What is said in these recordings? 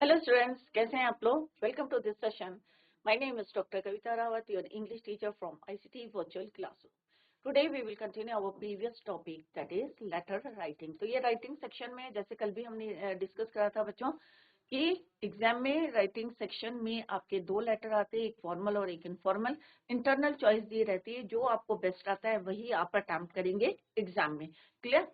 Hello students, कैसे हैं आप लोग? Welcome to this session. My name is Dr. Kavita Rawat, your English teacher from ICT Virtual Classroom. Today we will continue our previous topic, that is letter writing. तो ये writing section में जैसे कल भी हमने डिस्कस करा था बच्चों कि एग्जाम में राइटिंग सेक्शन में आपके दो लेटर आते हैं, एक फॉर्मल और एक इनफॉर्मल. इंटरनल चॉइस दी रहती है, जो आपको बेस्ट आता है वही आप अटेम्प्ट करेंगे एग्जाम में. क्लियर?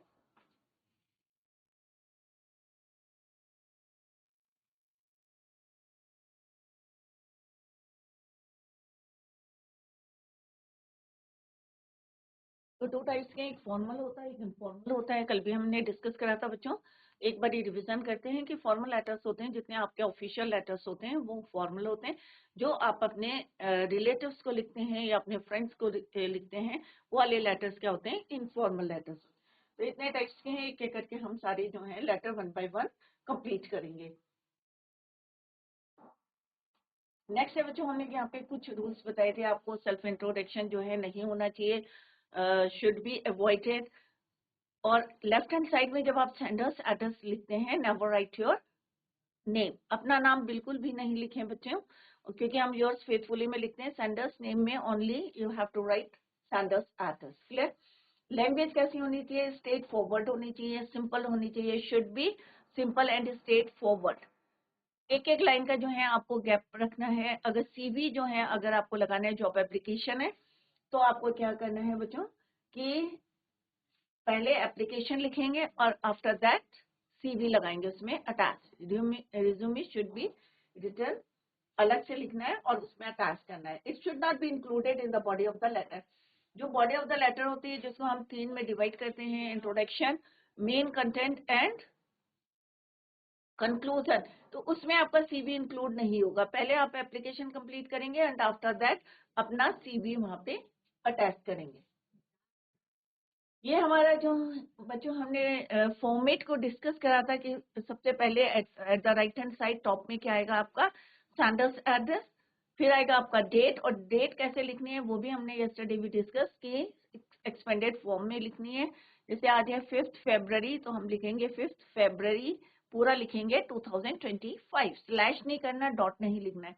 तो दो टाइप्स के, एक फॉर्मल होता है, एक इनफॉर्मल होता है. कल भी हमने डिस्कस करा था बच्चों. एक बार रिवीजन करते हैं कि फॉर्मल लेटर्स होते हैं, जितने आपके ऑफिशियल लेटर्स होते हैं वो फॉर्मल होते हैं. जो आप अपने रिलेटिव्स को लिखते हैं या अपने फ्रेंड्स को लिखते हैं, वो वाले लेटर्स क्या होते हैं? Informal letters. तो इतने टाइप्स के हैं, एक एक करके हम सारे जो है letter one by one complete करेंगे. नेक्स्ट है बच्चों, हमने यहाँ पे कुछ रूल्स बताए थे आपको. सेल्फ इंट्रोडक्शन जो है नहीं होना चाहिए, शुड बी अवॉइडेड. और लेफ्ट हैंड साइड में जब आप सेंडर्स एड्रेस लिखते हैं, नेवर राइट योर नेम. अपना नाम बिल्कुल भी नहीं लिखें बच्चों, क्योंकि हम योर्स फेथफुली में लिखते हैं. सेंडर्स नेम में only you have to write sender's address. Clear? Language कैसी होनी चाहिए? स्ट्रेट फॉरवर्ड होनी चाहिए, सिंपल होनी चाहिए. Should be simple and straight forward. एक एक लाइन का जो है आपको गैप रखना है. अगर सीवी जो है अगर आपको लगाना है, जॉब एप्लीकेशन है, तो आपको क्या करना है बच्चों कि पहले एप्लीकेशन लिखेंगे और आफ्टर दैट सीवी लगाएंगे उसमें attach. Resume should be written, अलग से लिखना है और उसमें अटैच करना है. It should not be included in the body of the letter. जो बॉडी ऑफ द लेटर होती है, जिसको हम तीन में डिवाइड करते हैं, introduction, main content and conclusion, तो उसमें आपका सीवी इंक्लूड नहीं होगा. पहले आप एप्लीकेशन कंप्लीट करेंगे एंड आफ्टर दैट अपना सीवी वहां पे अटैच करेंगे. ये हमारा जो बच्चों हमने फॉर्मेट को डिस्कस करा था कि सबसे पहले at the right hand side top में क्या आएगा आपका? Sanders address. फिर आएगा आपका डेट, और डेट कैसे लिखनी है वो भी हमने यस्टरडे भी डिस्कस की. एक्सपेंडेड फॉर्म में लिखनी है. जैसे आज है 5 फरवरी, तो हम लिखेंगे 5 फरवरी, पूरा लिखेंगे 2025. स्लैश नहीं करना, डॉट नहीं लिखना है.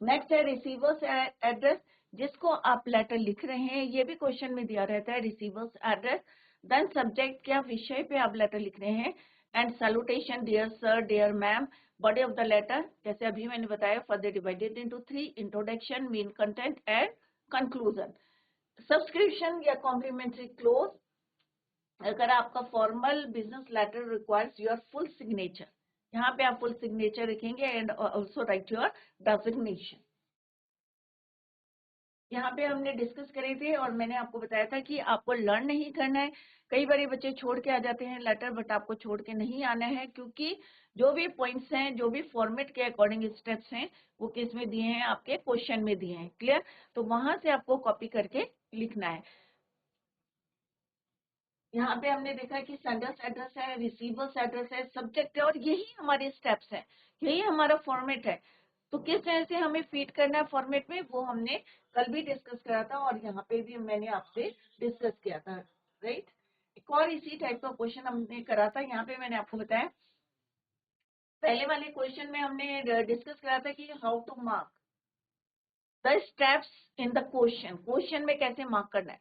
नेक्स्ट है रिसीवर्स एड्रेस, जिसको आप लेटर लिख रहे हैं, ये भी क्वेश्चन में दिया रहता है, रिसीवर्स एड्रेस. देन सब्जेक्ट, क्या विषय पे आप लेटर लिख रहे हैं. And salutation, dear sir, dear ma'am. Body of the letter, जैसे अभी मैंने बताया, further divided into 3, introduction, main content and conclusion. Subscription या कॉम्प्लीमेंट्री क्लोज, अगर आपका formal business letter requires your full signature, यहाँ पे आप फुल सिग्नेचर लिखेंगे. And also write your designation. यहाँ पे हमने डिस्कस करे थे और मैंने आपको बताया था कि आपको लर्न नहीं करना है. कई बार बच्चे छोड़ के आ जाते हैं लेटर, बट आपको छोड़ के नहीं आना है, क्योंकि जो भी पॉइंट्स हैं, जो भी फॉर्मेट के अकॉर्डिंग स्टेप्स हैं, वो किस में दिए हैं? आपके क्वेश्चन में दिए हैं. क्लियर? तो वहां से आपको कॉपी करके लिखना है. यहाँ पे हमने देखा कि सेंडर्स एड्रेस है, रिसीवर्स एड्रेस है, सब्जेक्ट है, और यही हमारे स्टेप्स हैं, यही हमारा फॉर्मेट है. तो किस तरह से हमें फीड करना है फॉर्मेट में, वो हमने कल भी डिस्कस करा था और यहाँ पे भी मैंने आपसे डिस्कस किया था. राइट? एक और इसी टाइप का क्वेश्चन हमने करा था. यहाँ पे मैंने आपको बताया, पहले वाले क्वेश्चन में हमने डिस्कस करा था कि how to mark the steps in the question, question में कैसे मार्क करना है.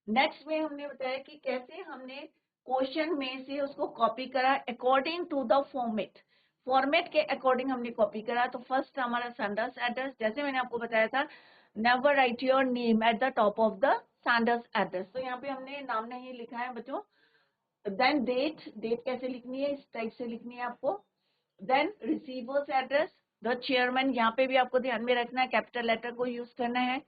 नेक्स्ट में हमने बताया कि कैसे हमने क्वेश्चन में से उसको कॉपी करा according to the format. Format के अकॉर्डिंग हमने कॉपी करा. तो फर्स्ट हमारा सेंडर्स एड्रेस, जैसे मैंने आपको बताया था, never write your name at the top of the sender's address. तो यहाँ पे हमने नाम नहीं लिखा है बच्चों. देन डेट, डेट कैसे लिखनी है? इस टाइप से लिखनी है आपको. Then receiver's address, the chairman, यहाँ पे भी आपको ध्यान में रखना है, कैपिटल लेटर को यूज करना है.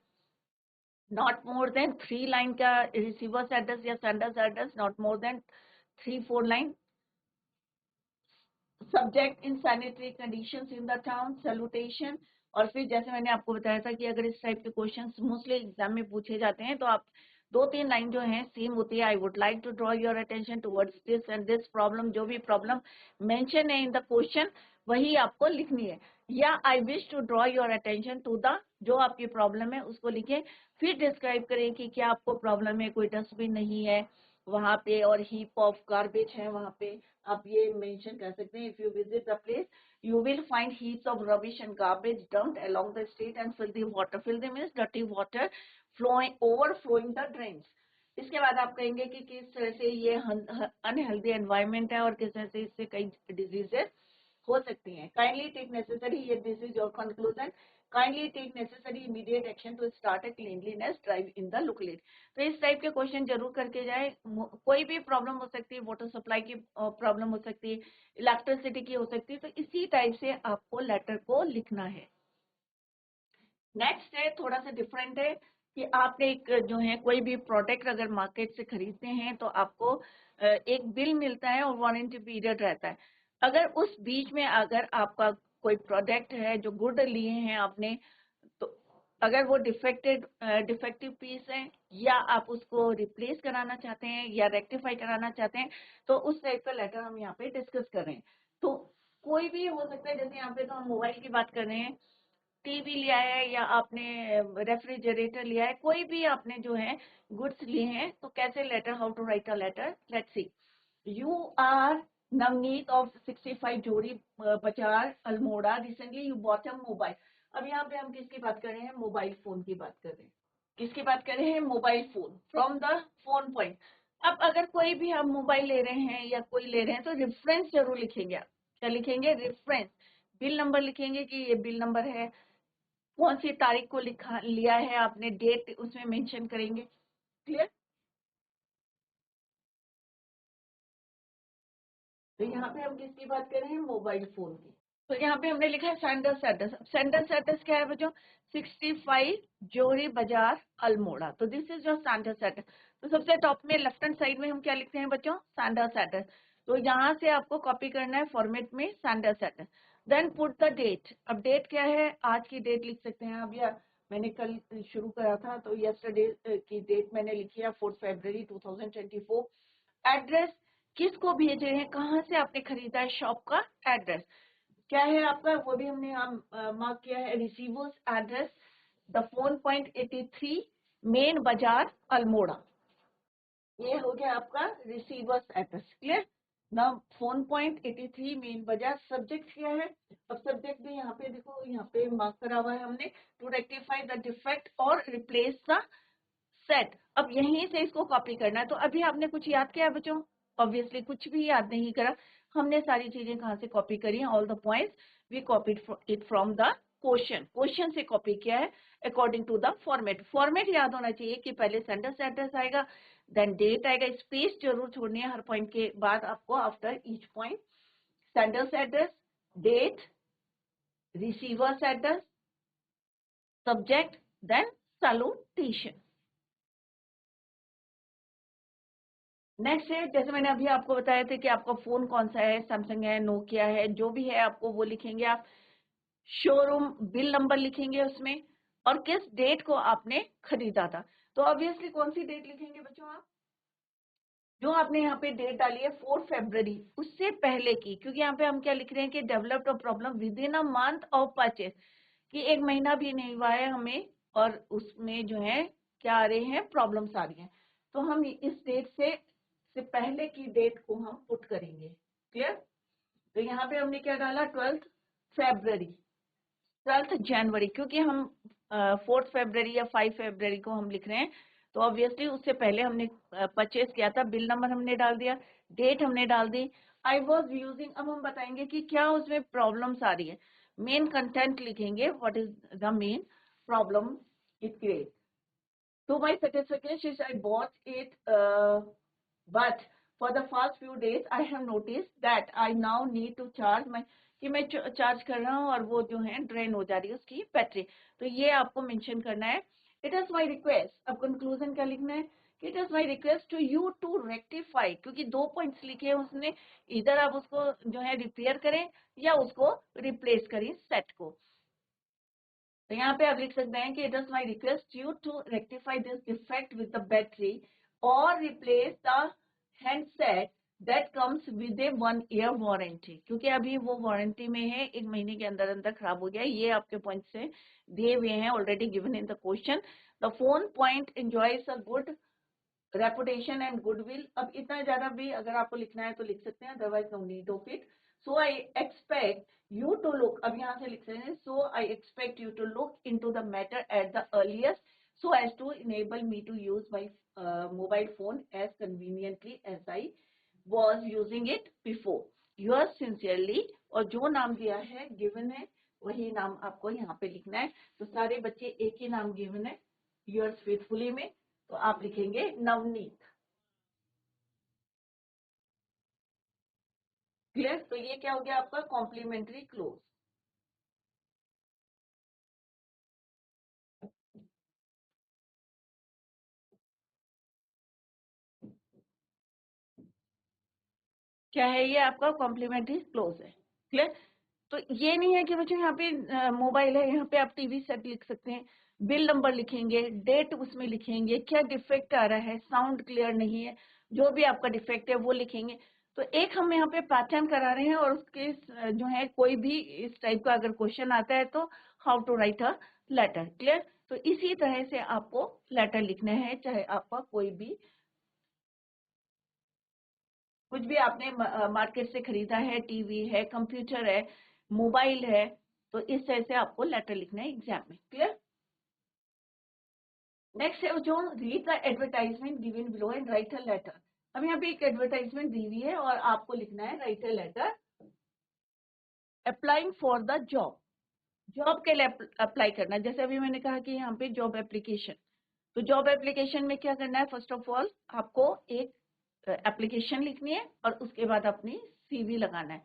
नॉट मोर देन 3 लाइन का रिसीवर्स एड्रेस या sender's address, not more than 3-4 line. Subject, in sanitary conditions in the town, salutation. और फिर जैसे मैंने आपको बताया था कि अगर इस टाइप के क्वेश्चंस मोस्टली एग्जाम में पूछे जाते हैं, तो आप 2-3 लाइन जो है सेम होती है. I would like to draw your attention towards this and this problem. जो भी प्रॉब्लम मेंशन है इन द क्वेश्चन, वही आपको लिखनी है. या I wish to draw your attention to the, जो आपकी प्रॉब्लम है उसको लिखें. फिर डिस्क्राइब करें कि क्या आपको प्रॉब्लम है, कोई डस्टबिन नहीं है, वहां पे, और हीप ऑफ गार्बेज है वहां पे, आप ये मेंशन कर सकते हैं। If you visit the place you will find heaps of rubbish and garbage dumped along the street and filthy water. Filthy means dirty water flowing, overflowing the drains. इसके बाद आप कहेंगे कि किस तरह से ये अनहेल्दी एनवायरनमेंट है और किस तरह से इससे कई डिजीजेस हो सकती हैं। काइंडली टेक नेसेसरी, ये this is your conclusion, kindly take necessary immediate action to start a cleanliness drive in the locality. तो इस टाइप के क्वेश्चन जरूर करके जाए। कोई भी प्रॉब्लम हो सकती है, वाटर सप्लाई की प्रॉब्लम हो सकती है, इलेक्ट्रिसिटी की हो सकती है, तो इसी टाइप से आपको लेटर को लिखना है। नेक्स्ट है थोड़ा सा डिफरेंट है कि आपने एक जो है कोई भी प्रोडक्ट अगर मार्केट से खरीदते हैं तो आपको एक बिल मिलता है और वारंटी पीरियड रहता है। अगर उस बीच में अगर आपका कोई प्रोडक्ट है जो गुड लिए हैं आपने, तो अगर वो डिफेक्टिव पीस है या आप उसको रिप्लेस कराना चाहते हैं या रेक्टिफाई कराना चाहते हैं, तो उस टाइप का लेटर हम यहाँ पे डिस्कस कर रहे हैं। तो कोई भी हो सकता है, जैसे यहाँ पे तो हम मोबाइल की बात कर रहे हैं, टीवी लिया है या आपने रेफ्रिजरेटर लिया है, कोई भी आपने जो है गुड्स लिए हैं, तो कैसे letter, how to write a letter, let's see. You are Navneet of 65 Jodi Bazar Almora, recently you bought a mobile. अब यहाँ पे हम किसकी बात कर रहे हैं, मोबाइल फोन की बात कर रहे हैं। किसकी बात कर रहे हैं, mobile phone, from the phone point. अब अगर कोई भी हम मोबाइल ले रहे हैं या कोई ले रहे हैं तो रेफरेंस जरूर लिखेंगे आप। क्या लिखेंगे, रेफरेंस। बिल नंबर लिखेंगे कि ये बिल नंबर है, कौन सी तारीख को लिया है आपने, डेट उसमें मेंशन करेंगे। क्लियर। तो यहाँ पे हम किसकी बात कर रहे हैं, मोबाइल फोन की। तो यहाँ पे हमने लिखा है सेंडर्स एड्रेस। सेंडर्स एड्रेस क्या है बच्चों, 65 जोरी बाजार अल्मोड़ा। तो this is your sender's address. तो सबसे टॉप में लेफ्ट हैंड साइड में हम क्या लिखते हैं बच्चों, सेंडर्स एड्रेस। तो यहाँ से आपको कॉपी करना है फॉर्मेट में sender's address. Then put the date. अब डेट क्या है, आज की डेट लिख सकते हैं। अब यार मैंने कल शुरू करा था तो यस्टरडे की डेट मैंने लिखी है 4 फरवरी 2024। एड्रेस किसको भेजे हैं, कहाँ से आपने खरीदा है, शॉप का एड्रेस क्या है आपका, वो भी हमने यहाँ मार्क किया है, receiver's address the phone point 83 main बाजार अल्मोड़ा। ये हो गया आपका रिसीवर्स एड्रेस। क्लियर ना, फोन पॉइंट 83 मेन बाजार। सब्जेक्ट क्या है, अब सब्जेक्ट भी यहाँ पे देखो, यहाँ पे मार्क करा हुआ है हमने, टू रेक्टिफाई द डिफेक्ट और रिप्लेस द सेट। अब यहीं से इसको कॉपी करना है। तो अभी आपने कुछ याद किया बच्चों, ऑब्वियसली कुछ भी याद नहीं करा। हमने सारी चीजें कहाँ से कॉपी करी हैं, all the points we copied it from the question. Question से कॉपी किया है according to the format. Format याद होना चाहिए कि पहले सेंडर्स एड्रेस आएगा, देन डेट आएगा, स्पेस जरूर छोड़नी है हर पॉइंट के बाद आपको, after each point. Sender's address, date, receiver's address, subject, then salutation. Next है, जैसे मैंने अभी आपको बताया था कि आपका फोन कौन सा है, सैमसंग है, नोकिया है, जो भी है आपको वो लिखेंगे आप। शोरूम बिल नंबर लिखेंगे उसमें, और किस डेट को आपने खरीदा था। तो ऑब्वियसली कौन सी डेट लिखेंगे बच्चों आप, जो आपने यहाँ पे डेट डाली है 4 फरवरी, उससे पहले की, क्योंकि यहाँ पे हम क्या लिख रहे हैं कि developed a problem with in a month of purchase, कि एक महीना भी नहीं हुआ है हमें और उसमें जो है क्या आ रहे हैं, प्रॉब्लम्स आ रही हैं। तो हम इस डेट से पहले की डेट को हम पुट करेंगे। क्लियर। तो यहाँ पे हमने क्या डाला, 12 फरवरी, 12 जनवरी, क्योंकि हम 4 फरवरी या 5 फरवरी को हम लिख रहे हैं, तो ऑब्वियसली उससे पहले हमने परचेज किया था। बिल नंबर हमने डाल दिया, डेट हमने डाल दी। आई वॉज यूजिंग, अब हम बताएंगे कि क्या उसमें प्रॉब्लम्स आ रही है। मेन कंटेंट लिखेंगे, what is the main problem it create. To my satisfaction, I bought it, but for the first few days, I have noticed that I now need to charge my, कि मैं charge कर रहा हूँ और वो जो है ड्रेन हो जा रही है उसकी बैटरी। तो ये आपको मेंशन करना है। इट इज माई रिक्वेस्ट, अब कंक्लूजन क्या लिखना है, कि it is my request to you to rectify, क्योंकि 2 पॉइंट्स लिखे हैं उसने, इधर आप उसको जो है रिपेयर करें या उसको रिप्लेस करें सेट को। तो यहाँ पे आप लिख सकते हैं कि it is my request you to rectify this defect with the battery और replace the handset that comes with a 1 year warranty, क्योंकि अभी वो वारंटी में है, 1 महीने के अंदर अंदर खराब हो गया। ये आपके पॉइंट से दिए हुए हैं, already given in the question. The phone point enjoys a good reputation and goodwill. अब इतना ज्यादा भी अगर आपको लिखना है तो लिख सकते हैं, otherwise no need of it. So I expect you to look, अब यहाँ से लिख सकते हैं, so I expect you to look into the matter at the earliest so as to enable me to use my mobile phone as conveniently as I was using it before. Yours sincerely, और जो नाम दिया है given है वही नाम आपको यहाँ पे लिखना है। तो सारे बच्चे एक ही नाम गिवन है yours faithfully में, तो आप लिखेंगे नवनीत। क्लियर? तो ये क्या हो गया आपका कॉम्प्लीमेंट्री क्लोज। क्या है ये आपका कॉम्प्लीमेंट्री क्लोज है। क्लियर? तो ये नहीं है कि बच्चों यहाँ पे मोबाइल है, यहाँ पे आप टीवी सेट लिख सकते हैं, बिल नंबर लिखेंगे, डेट उसमें लिखेंगे, क्या डिफेक्ट आ रहा है, साउंड क्लियर नहीं है, जो भी आपका डिफेक्ट है वो लिखेंगे। तो एक हम यहाँ पे पैटर्न करा रहे हैं, और उसके जो है कोई भी इस टाइप का अगर क्वेश्चन आता है तो how to write a letter. Clear? तो इसी तरह से आपको लेटर लिखना है, चाहे आपका कोई भी कुछ भी आपने मार्केट से खरीदा है, टीवी है, कंप्यूटर है, मोबाइल है, तो इस तरह से आपको लेटर लिखना है एग्जाम में। क्लियर? नेक्स्ट है जो read the advertisement given below and write a letter. अब यहाँ पे एक एडवर्टाइजमेंट दी हुई है और आपको लिखना है write a letter applying for the job. Job के लिए अप्लाई करना, जैसे अभी मैंने कहा कि यहाँ पे जॉब एप्लीकेशन, तो जॉब एप्लीकेशन में क्या करना है, फर्स्ट ऑफ ऑल आपको एक एप्लीकेशन लिखनी है और उसके बाद अपनी सीवी लगाना है।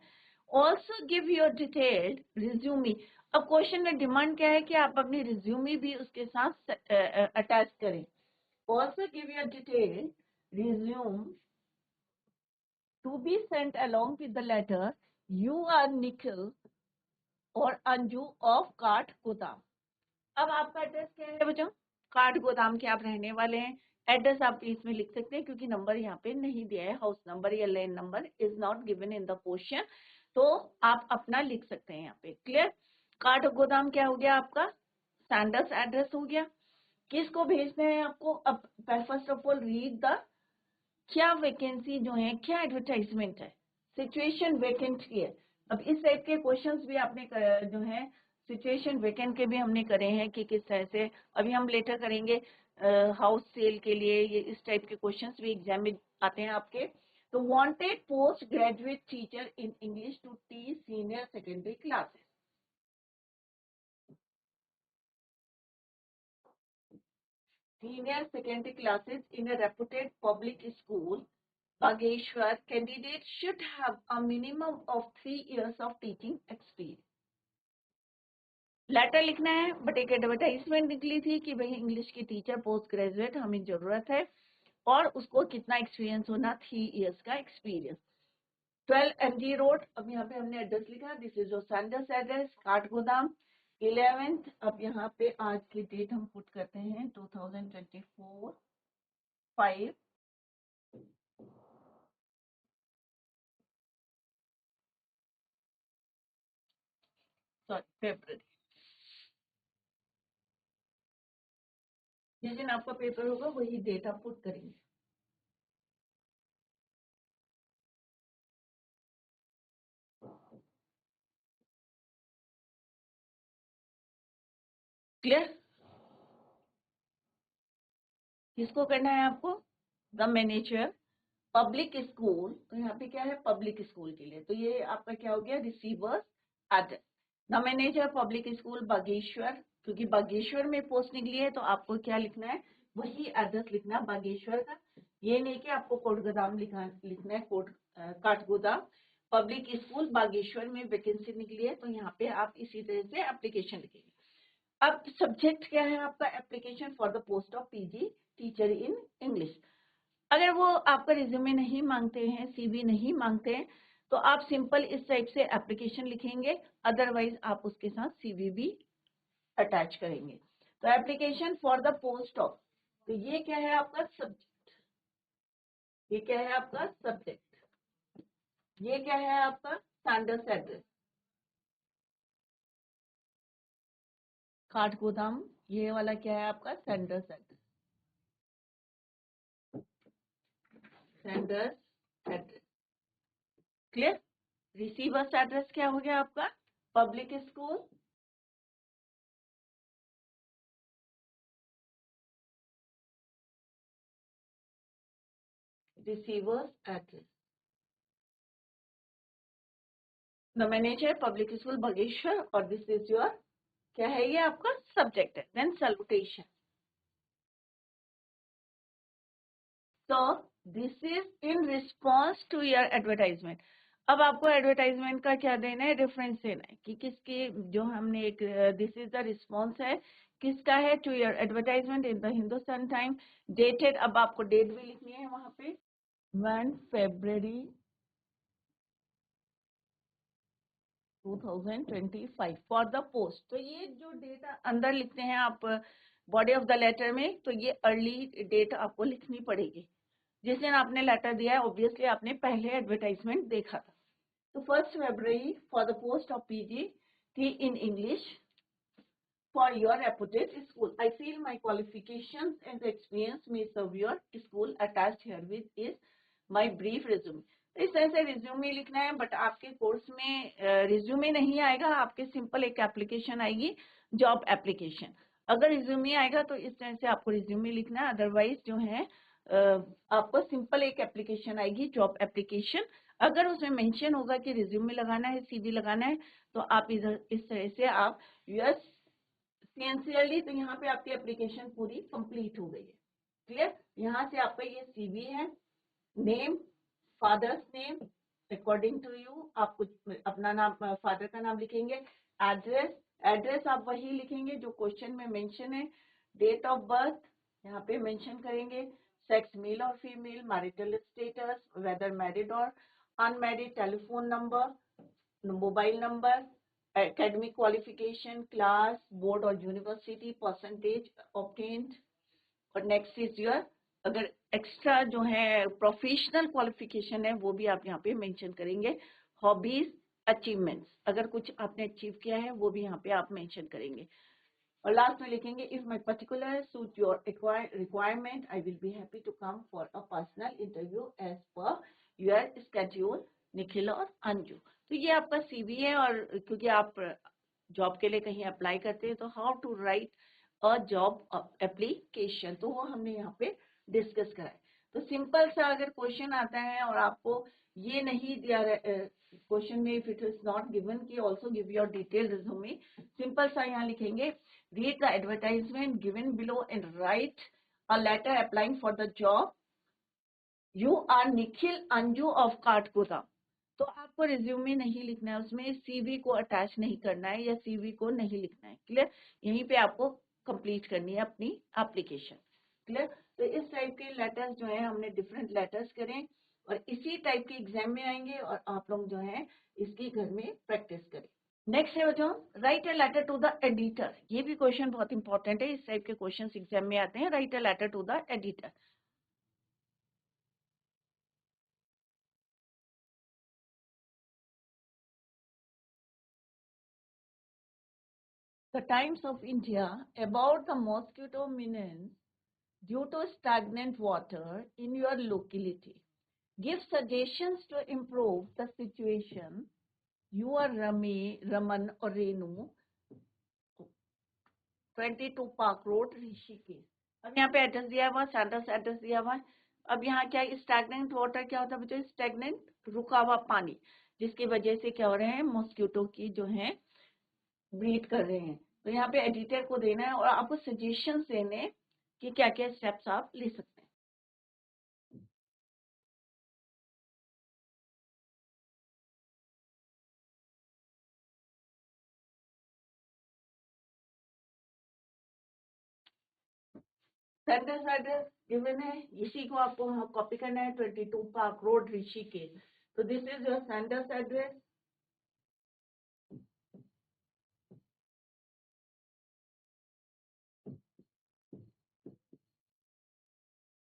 Also give your detailed resume. अब क्वेश्चन में डिमांड क्या है कि आप अपनी रिज्यूमी भी उसके साथ अटैच करें। Also give your detailed resume to be sent along with the letter. You are Nikhil और अंजू ऑफ काठ गोदाम। अब आपका एड्रेस क्या है बच्चों? काठ गोदाम के आप रहने वाले हैं। एड्रेस आप इसमें लिख सकते हैं क्योंकि नंबर यहाँ पे नहीं दिया है, हाउस नंबर या land number is not given in the question, तो आप अपना लिख सकते हैं यहाँ पे। क्लियर? काठ गोदाम क्या हो गया आपका? सैंडर्स एड्रेस हो गया। किसको भेजना है आपको? अब first of all read the, क्या वैकेंसी जो है, क्या एडवर्टाइजमेंट है, सिचुएशन वैकेंट की है। अब इस टाइप के क्वेश्चंस भी आपने जो है सिचुएशन वैकेंट के भी हमने करे हैं कि किस तरह से, अभी हम लेटर करेंगे हाउस सेल के लिए, ये इस टाइप के क्वेश्चंस भी एग्जाम में आते हैं आपके। तो wanted post graduate teacher in English to teach senior secondary classes. Senior secondary classes in a reputed public school, Bageshwar, candidates should have a minimum of 3 years of teaching experience. Letter लिखना है, but एक advertisement निकली थी कि भाई English की teacher post graduate हमें जरूरत है, और उसको कितना एक्सपीरियंस होना, 3 इयर्स का एक्सपीरियंस। 12 MG रोड, अब यहाँ पे हमने एड्रेस लिखा, this is your Sanders address, Kathgodam. 11th, अब यहाँ पे आज की डेट हम पुट करते हैं 2024 5 फेब्रुवरी। जिस दिन आपका पेपर होगा वही डेट आप पुट करेंगे। क्लियर? किसको करना है आपको? द मैनेजर पब्लिक स्कूल, तो यहाँ पे क्या है पब्लिक स्कूल के लिए, तो ये आपका क्या हो गया receivers address. The manager public school Bageshwar, क्योंकि बागेश्वर में पोस्ट निकली है तो आपको क्या लिखना है, वही एड्रेस लिखना है बागेश्वर का। ये नहीं कि आपको कोटगोदाम लिखना है, काठगोदाम। पब्लिक स्कूल बागेश्वर में वैकेंसी निकली है तो यहाँ पे आप इसी तरह से एप्लीकेशन लिखेंगे। अब सब्जेक्ट क्या है आपका? Application for the post of PG teacher in English. अगर वो आपका रिज्यूमे नहीं मांगते हैं, सीवी नहीं मांगते हैं, तो आप सिंपल इस टाइप से एप्लीकेशन लिखेंगे, अदरवाइज आप उसके साथ सीवी भी अटैच करेंगे। तो application for the post of, तो ये क्या है आपका सब्जेक्ट, ये क्या है आपका सब्जेक्ट, ये क्या है आपका सैंडर्स एड्रेस काठगोदाम, ये वाला क्या है आपका Sanders address. Sanders address. Clear? Receiver's address क्या हो गया आपका? Public school, receivers address. The manager public school Bageshwar, और दिस इज योर, क्या है ये आपका सब्जेक्ट है। Then salutation. So this is in response to your advertisement. अब आपको एडवर्टाइजमेंट का क्या देना है? रेफरेंस देना है कि किसके, जो हमने एक दिस इज द रिस्पॉन्स है, किसका है? To your advertisement in the Hindustan time, dated. अब आपको डेट भी लिखनी है वहां पे, 1 February 2025 फॉर द पोस्ट। तो ये जो डेट अंदर लिखते हैं आप बॉडी ऑफ द लेटर में, तो ये अर्ली डेट आपको लिखनी पड़ेगी। जिस दिन आपने लेटर दिया है, ऑब्वियसली आपने पहले एडवर्टाइजमेंट देखा था। तो 1 February for the post of PGT in English for your reputed school. I feel my qualifications and the experience may serve your school. Attached herewith is my brief resume. तो इस तरह से resume लिखना है, but आपके course में resume नहीं आएगा, आपके सिंपल एक एप्लीकेशन आएगी, जॉब एप्लीकेशन। अगर रिज्यूमे आएगा तो इस तरह से आपको रिज्यूमे लिखना है, अदरवाइज जो है आपको सिंपल एक एप्लीकेशन आएगी, जॉब एप्लीकेशन। अगर उसमें मेंशन होगा कि रिज्यूमे लगाना है, CV लगाना है, तो आप इधर इस तरह से आप यूएस सिंसियरली, तो यहाँ पे आपकी एप्लीकेशन पूरी कंप्लीट हो गई है। क्लियर? यहाँ से आपका ये CV है। Name, father's name according to you, आप कुछ अपना नाम, फादर का नाम लिखेंगे। एड्रेस, एड्रेस आप वही लिखेंगे जो क्वेश्चन में मेंशन है। डेट ऑफ बर्थ यहाँ पे मेंशन करेंगे। सेक्स, मेल और female. Marital status, whether married और unmarried. Telephone number, mobile number. Academic qualification, class, board और यूनिवर्सिटी, परसेंटेज ऑब्टेन्ड। और नेक्स्ट इज योर, अगर एक्स्ट्रा जो है प्रोफेशनल क्वालिफिकेशन है, वो भी आप यहाँ पे मेंशन करेंगे। हॉबीज, अचीवमेंट्स, अगर कुछ आपने अचीव किया है वो भी यहाँ पे आप मेंशन करेंगे। और लास्ट में लिखेंगे, if my particular suit your requirement, I will be happy to come for a personal interview as per your schedule, Nikhil और अंजू। तो ये आपका CV है, और क्योंकि आप जॉब के लिए कहीं अप्लाई करते हैं, तो how to write a job application, तो वो हमने यहाँ पे डिस्कस करा है। तो सिंपल सा अगर क्वेश्चन आता है और आपको ये नहीं दिया क्वेश्चन में, if it is not given कि also give your detail resume, simple सा यहाँ लिखेंगे, read the advertisement given below and write a letter applying for the job. You are Nikhil Anju of Kathgodam. तो आपको रिज्यूमे नहीं लिखना है, उसमें CV को अटैच नहीं करना है, या CV को नहीं लिखना है। क्लियर? यहीं पे आपको कंप्लीट करनी है अपनी एप्लीकेशन। क्लियर? तो इस टाइप के लेटर्स जो है हमने डिफरेंट लेटर्स करें, और इसी टाइप के एग्जाम में आएंगे, और आप लोग जो है इसकी घर में प्रैक्टिस करें। नेक्स्ट है बच्चों, write a letter to the editor. ये भी क्वेश्चन बहुत इंपॉर्टेंट है, इस टाइप के क्वेश्चन एग्जाम में आते हैं। Write a letter to the editor. The Times of India about the mosquito menace due to stagnant water in your locality. Give suggestions to improve the situation. You are Raman or Renu, 22 Park Road, Rishikesh. अब यहाँ पे address दिया हुआ, Sanders address दिया हुआ है। अब यहाँ क्या, स्टैग्नेंट वाटर क्या होता है बच्चों? स्टैग्नेंट, रुका हुआ पानी, जिसकी वजह से क्या हो रहे हैं, मॉस्किटो की जो है ब्रीड कर रहे हैं। तो यहाँ पे एडिटर को देना है, और आपको सजेशंस देने कि क्या क्या स्टेप्स आप ले सकते हैं। सेंडर्स एड्रेस गिवन है, इसी को आपको कॉपी करना है, 22 पार्क रोड, ऋषिकेश। तो this is your sender's address.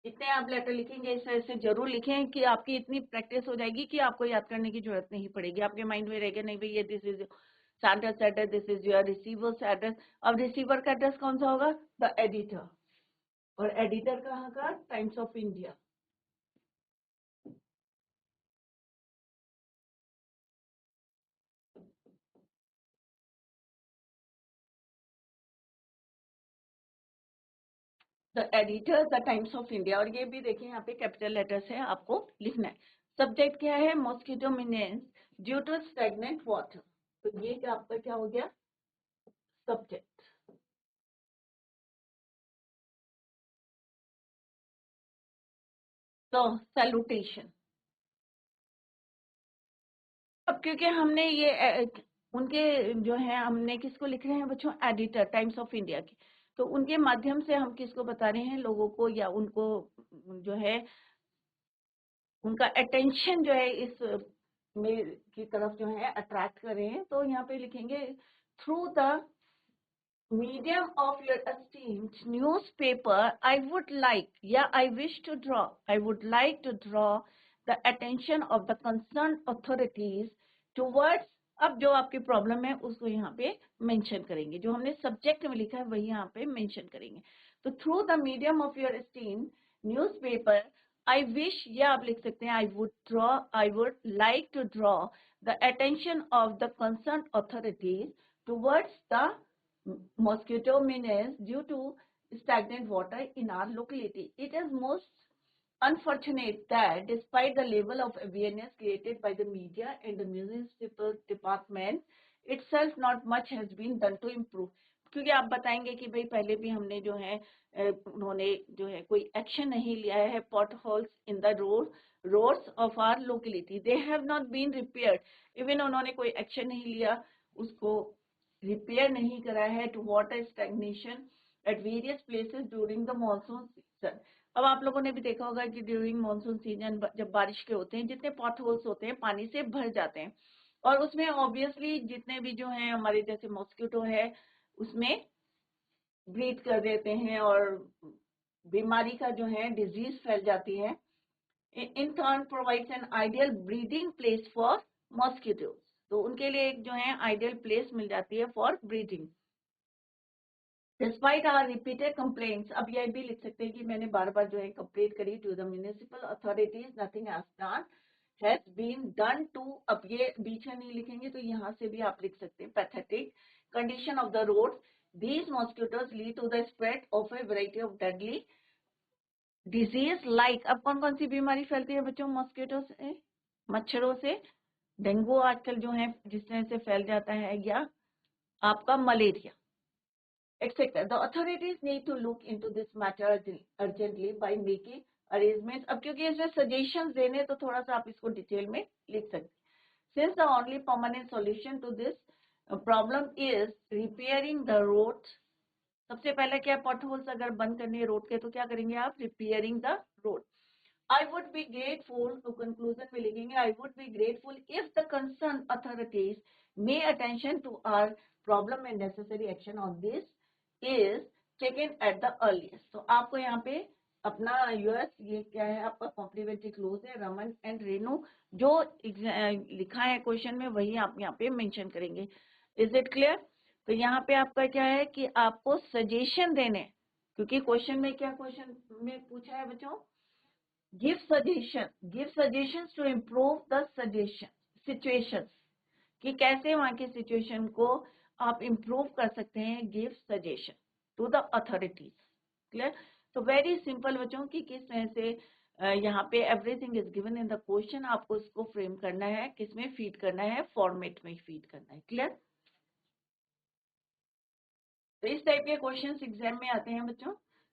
इतने आप लेटर लिखेंगे, इस तरह से जरूर लिखें कि आपकी इतनी प्रैक्टिस हो जाएगी कि आपको याद करने की जरूरत नहीं पड़ेगी। आपके माइंड में रहेगा, नहीं भाई ये this is sender's address, this is your receiver's address. अब रिसीवर का एड्रेस कौन सा होगा? The editor. और एडिटर कहाँ का? Times of India. The editor the Times of India, और ये भी देखिए यहाँ पे कैपिटल लेटर से आपको लिखना है। सब्जेक्ट क्या है? Mosquito menace due to stagnant water. तो ये क्या आपका क्या हो गया? सब्जेक्ट। तो सैल्यूटेशन। अब क्योंकि हमने ये उनके जो है, हमने किसको लिख रहे हैं बच्चों? एडिटर टाइम्स ऑफ इंडिया की। तो उनके माध्यम से हम किसको बता रहे हैं? लोगों को, या उनको जो है उनका अटेंशन जो है इस में की तरफ जो है अट्रैक्ट कर रहे हैं। तो यहाँ पे लिखेंगे through the medium of your esteemed newspaper, I would like, I wish to draw, I would like to draw the attention of the concerned authorities towards, अब जो आपकी प्रॉब्लम है उसको यहाँ पे मेंशन करेंगे, जो हमने सब्जेक्ट में लिखा है वही यहाँ पे मेंशन करेंगे। तो through the medium of your esteemed newspaper, I wish, या आप लिख सकते हैं I would like to draw the attention of the concern authorities towards the mosquito menace due to stagnant water in our locality. It is most unfortunate that despite the level of awareness created by the media and the municipal department itself, not much has been done to improve. क्योंकि आप बताएंगे कि भाई पहले भी हमने जो है उन्होंने जो है कोई एक्शन नहीं लिया है। Potholes in the roads of our locality, they have not been repaired. Even उन्होंने कोई एक्शन नहीं लिया, उसको रिपेयर नहीं करा है to water stagnation at various places during the monsoon season. अब आप लोगों ने भी देखा होगा कि ड्यूरिंग मॉनसून सीजन जब बारिश के होते हैं, जितने पॉट होल्स होते हैं पानी से भर जाते हैं, और उसमें ऑब्वियसली जितने भी जो हैं हमारे जैसे मॉस्किटो है उसमें ब्रीड कर देते हैं और बीमारी का जो है डिजीज फैल जाती है। In turn provides an ideal breeding place for mosquitoes. तो उनके लिए एक जो है आइडियल प्लेस मिल जाती है for breeding. Despite our repeated complaints, अब ये भी लिख सकते हैं कि मैंने बार बार जो है कंप्लेंट करी to the municipal authorities, nothing has been done to, अब ये बीच में नहीं लिखेंगे तो यहाँ से भी आप लिख सकते हैं pathetic condition of the road, these mosquitoes lead to the spread of a variety of deadly disease like, अब कौन कौन सी बीमारी फैलती है बच्चों मॉस्किटो से? मच्छरों से डेंगू आजकल जो है जिस तरह से फैल जाता है, या आपका malaria etc. The authorities need to look into this matter urgently by making arrangements. अब क्योंकि इसमें suggestions देने तो थोड़ा सा आप इसको डिटेल में लिख सकते हैं। Since the only permanent solution to this problem is repairing the roads, सबसे पहले क्या, पॉट होल्स अगर बंद करनी है रोड के तो क्या करेंगे आप? Repairing the road. I would be grateful, to conclusion में लिखेंगे I would be grateful if the concerned authorities pay attention to our problem and necessary action on this is taken at the earliest. तो आपको यहाँ पे अपना US, ये क्या है आपका कॉम्प्लीमेंट्री क्लोज है, रमन एंड रेनू, जो लिखा है क्वेश्चन में वही आप यहाँ पे मेंशन करेंगे। Is it clear? तो यहाँ पे आपका क्या है कि आपको सजेशन देने, क्योंकि क्वेश्चन में क्या क्वेश्चन में पूछा है बच्चों? give suggestions to improve the situations, कि कैसे वहां की सिचुएशन को आप इम्प्रूव कर सकते हैं। Give suggestion to the authorities. Clear? तो वेरी सिंपल बच्चों कि किस तरह से यहाँ पे everything is given in the question, आपको इसको फ्रेम करना है, किसमें फीड करना है? फॉर्मेट में फीड करना है। क्लियर? तो इस टाइप के क्वेश्चंस एग्जाम में आते हैं बच्चों,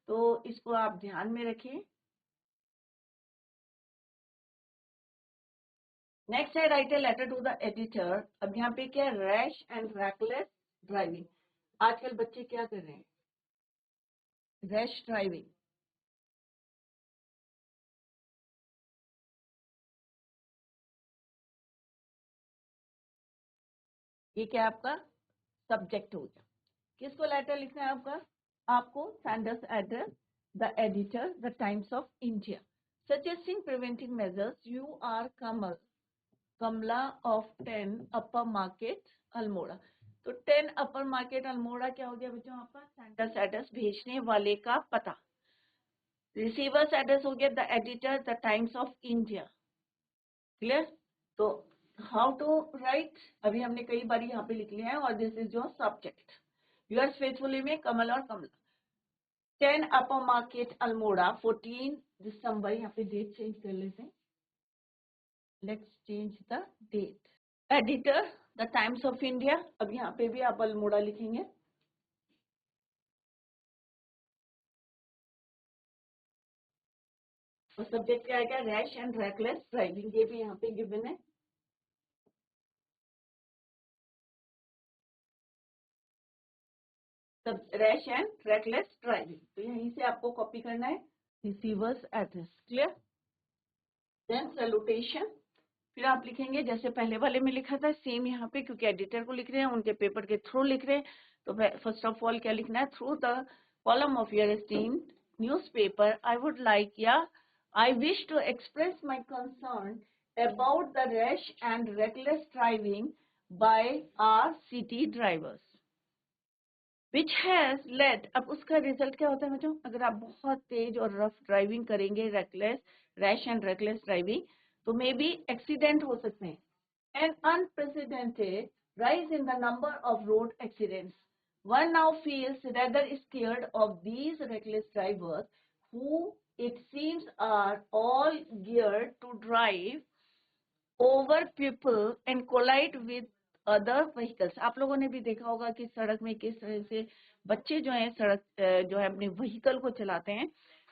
तो इसको आप ध्यान में रखें। नेक्स्ट है write a letter to the editor. अब यहाँ पे क्या है? Rash and reckless driving. आजकल बच्चे क्या कर रहे हैं? Rash driving. ये क्या आपका सब्जेक्ट हो गया। किसको लेटर लिखना है आपका? आपको sender's address the editor the Times of India, suggesting preventive measures, you are Kamla of 10 upper market Almora. तो 10 अपर मार्केट अल्मोड़ा क्या हो गया बच्चों आपका? सैंडर्स एड्रेस, भेजने वाले का पता। रिसीवर्स एड्रेस हो गया the editor the Times of India. Clear? तो हाउ टू राइट अभी हमने कई बार यहाँ पे लिख लिया है, और this is your subject. Yours faithfully में कमल और कमला। 10 अपर मार्केट अल्मोड़ा 14 दिसंबर, यहाँ पे डेट चेंज कर लेते हैं, let's change the date. Editor the Times of India, अब यहाँ पे भी आप अल्मोड़ा लिखेंगे। और सब्जेक्ट क्या आएगा, रैश एंड रेकलेस ड्राइविंग, ये भी यहाँ पे गिवन है। सब रैश एंड रेकलेस ड्राइविंग, तो यहीं से आपको कॉपी करना है। Receiver's address clear, then salutation, फिर आप लिखेंगे जैसे पहले वाले में लिखा था सेम यहाँ पे, क्योंकि एडिटर को लिख रहे हैं, उनके पेपर के थ्रू लिख रहे हैं, तो फर्स्ट ऑफ ऑल क्या लिखना है, through the column of your esteemed newspaper I would like या I wish to express my concern about the rash and reckless driving by our city drivers which has led. अब उसका result क्या होता है बच्चों, अगर आप बहुत तेज और रफ ड्राइविंग करेंगे, reckless rash and reckless driving, तो मे बी एक्सीडेंट हो सकते हैं। An unprecedented rise in the number of road accidents. One now feels rather scared of these reckless drivers who it seems are all geared to drive over people and collide with other vehicles. आप लोगों ने भी देखा होगा कि सड़क में किस तरह से बच्चे जो है सड़क जो है अपने व्हीकल को चलाते हैं,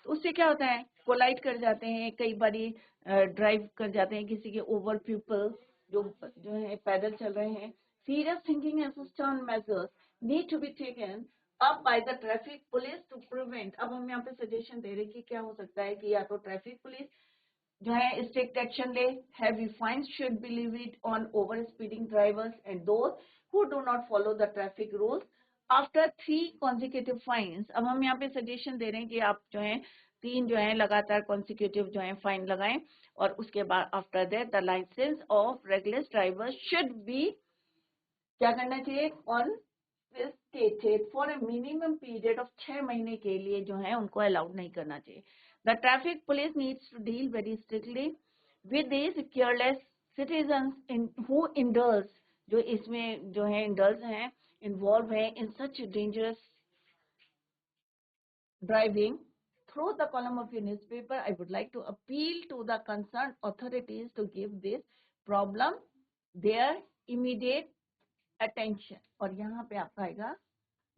तो उससे क्या होता है, कोलाइड कर जाते हैं, कई बारी ड्राइव कर जाते हैं किसी के ओवर पीपल जो है पैदल चल रहे हैं। Serious thinking and stern measures need to be taken up by the traffic police to prevent. अब हम यहाँ पे सजेशन दे रहे हैं कि क्या हो सकता है कि या तो ट्रैफिक पुलिस जो है स्ट्रिक्ट एक्शन ले, heavy fines should be levied on over speeding drivers and those who do not follow the traffic rules after 3 consecutive fines। अब हम यहाँ पे सजेशन दे रहे हैं कि आप जो है 3 जो है लगातार कॉन्सिक्यूटिव जो है फाइन लगाएं, और उसके बाद after that the licence of regular driver should be क्या करना चाहिए, confiscated for a minimum period of 6 महीने के लिए जो है उनको अलाउड नहीं करना चाहिए। The traffic police needs to deal very strictly with these careless citizens in who indulge, जो इसमें जो है इंडल्ज हैं, इन्वॉल्व हैं in such dangerous driving. Through the column of your newspaper, I would like to appeal to the concerned authorities to give this problem their immediate attention। और यहाँ पे आपका आएगा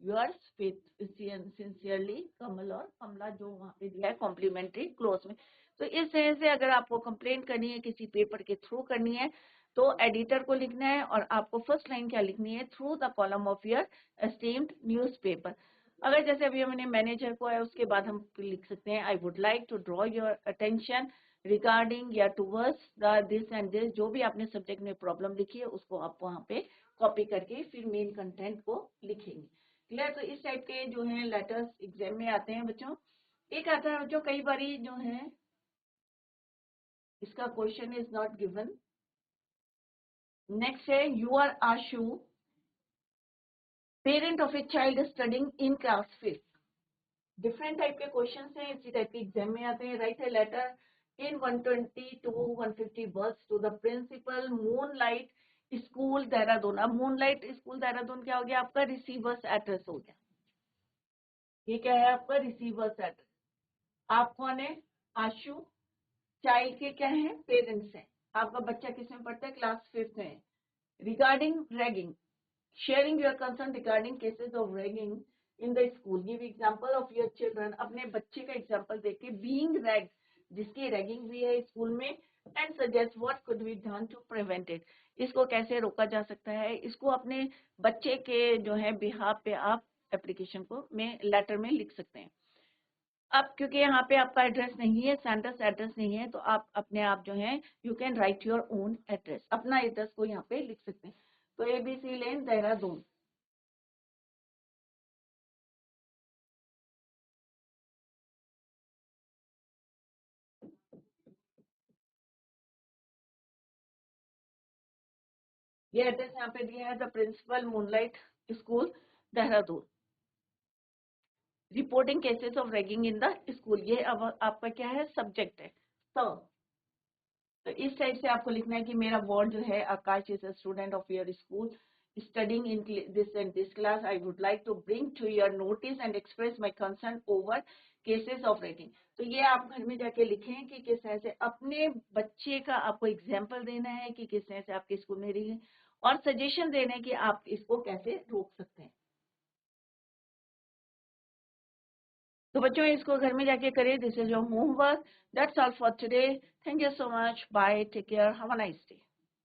yours sincerely कमल, और कमला जो वहाँ पे दिया है कॉम्प्लीमेंट्री क्लोज में। तो इस तरह से अगर आपको कंप्लेन करनी है किसी पेपर के थ्रू करनी है, तो एडिटर को लिखना है, और आपको फर्स्ट लाइन क्या लिखनी है, through the column of your esteemed newspaper. अगर जैसे अभी हमने मैनेजर को है, उसके बाद हम लिख सकते हैं I would like to draw your attention regarding या towards the this and this, जो भी आपने सब्जेक्ट में प्रॉब्लम लिखी है उसको आप वहाँ पे कॉपी करके फिर मेन कंटेंट को लिखेंगे। क्लियर, तो इस टाइप के जो है लेटर्स एग्जाम में आते हैं बच्चों। एक आता है बच्चों कई बारी जो है इसका question is not given. Next है you are Ashu, parent of a child studying in class 5। Different type के क्वेश्चन हैं, इसी टाइप के एग्जाम में आते हैं। Write a letter in 120 to 150 words to the principal Moonlight school Dehradun. अब मूनलाइट स्कूल देहरादून क्या हो गया, आपका रिसीवर्स एड्रेस हो गया। ये क्या है आपका रिसीवर्स एड्रेस। आप कौन है, आशु, चाइल्ड के क्या है, पेरेंट्स हैं। आपका बच्चा किसमें पढ़ता है, क्लास 5 में। Regarding ragging, sharing your concern regarding cases of ragging in the school, give example of your children, अपने बच्चे का एग्जाम्पल देके being ragged, जिसकी रैगिंग हुई है स्कूल में, and suggest what could be done to prevent it, इसको कैसे रोका जा सकता है। इसको अपने बच्चे के जो है बिहाफ पे आप एप्लीकेशन को में लेटर में लिख सकते हैं। अब क्योंकि यहाँ पे आपका एड्रेस नहीं है, सेंटर्स एड्रेस नहीं है, तो आप अपने आप जो है you can write your own address, अपना एड्रेस को यहाँ पे लिख सकते हैं। तो ABC लेन देहरादून, ये एड्रेस यहाँ पे दिया है, the principal Moonlight school Dehradun, reporting cases of ragging in the school. ये अब आपका क्या है, सब्जेक्ट है। तो इस टाइप से आपको लिखना है कि मेरा वार्ड जो है Akash is a student of your school studying in this class, I would like to bring to your notice and express my concern over cases of rating. तो ये आप घर में जाके लिखें कि किस तरह से अपने बच्चे का आपको एग्जाम्पल देना है कि किस तरह से आपके स्कूल में रही है, और सजेशन देना है कि आप इसको कैसे रोक सकते हैं। तो बच्चों इसको घर में जाके करें, this is your homework, that's all for today, thank you so much, bye, take care, have a nice day.